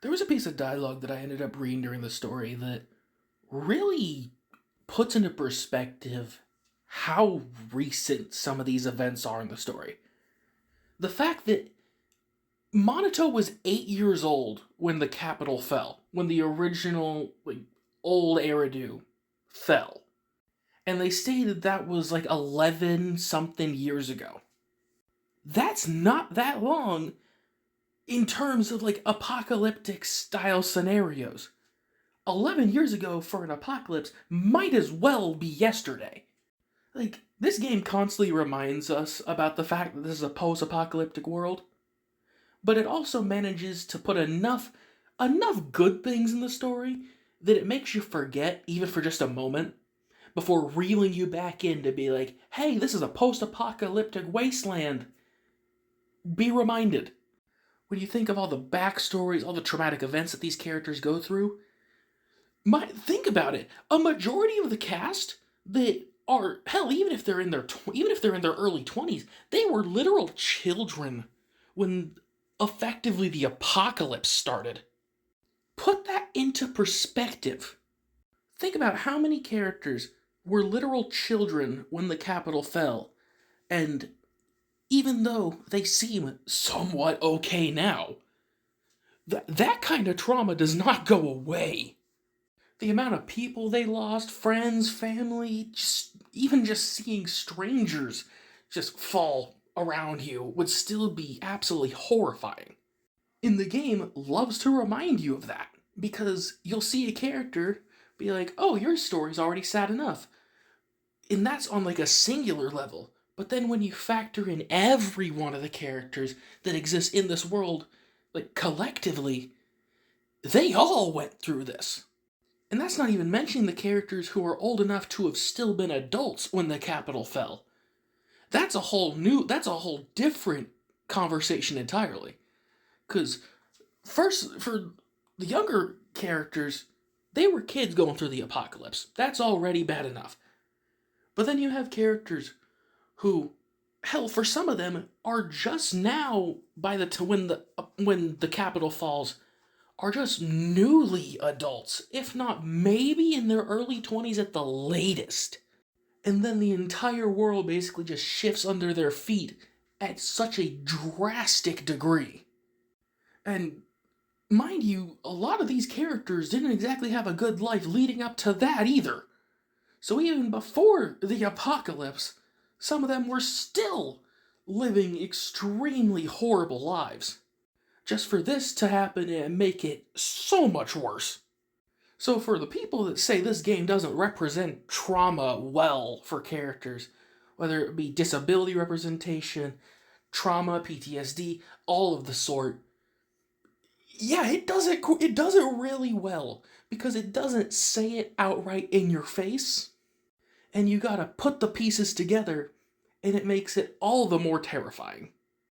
There was a piece of dialogue that I ended up reading during the story that really puts into perspective how recent some of these events are in the story. The fact that Minato was 8 years old when the capital fell, when the original old Eridu fell, and they stated that was 11 something years ago. That's not that long in terms of apocalyptic style scenarios. 11 years ago for an apocalypse might as well be yesterday. This game constantly reminds us about the fact that this is a post-apocalyptic world, but it also manages to put enough good things in the story that it makes you forget, even for just a moment, before reeling you back in to be like, hey, this is a post-apocalyptic wasteland. Be reminded. When you think of all the backstories, all the traumatic events that these characters go through, think about it. A majority of the cast that are, hell, even if they're in their early 20s, they were literal children when effectively the apocalypse started. Put that into perspective. Think about how many characters were literal children when the capital fell, and even though they seem somewhat okay now, that kind of trauma does not go away. The amount of people they lost, friends, family, even just seeing strangers just fall around you would still be absolutely horrifying. And the game loves to remind you of that, because you'll see a character be like, oh, your story's already sad enough. And that's on a singular level. But then when you factor in every one of the characters that exist in this world, collectively, they all went through this. And that's not even mentioning the characters who are old enough to have still been adults when the capital fell. That's a whole different conversation entirely. Because first, for the younger characters, they were kids going through the apocalypse. That's already bad enough. But then you have characters who, hell, for some of them, are just now when the capital falls, are just newly adults, if not maybe in their early 20s at the latest. And then the entire world basically just shifts under their feet at such a drastic degree. And mind you, a lot of these characters didn't exactly have a good life leading up to that either. So even before the apocalypse, some of them were still living extremely horrible lives. Just for this to happen and make it so much worse. So for the people that say this game doesn't represent trauma well for characters, whether it be disability representation, trauma, PTSD, all of the sort, yeah, it does it really well, because it doesn't say it outright in your face, and you gotta put the pieces together, and it makes it all the more terrifying.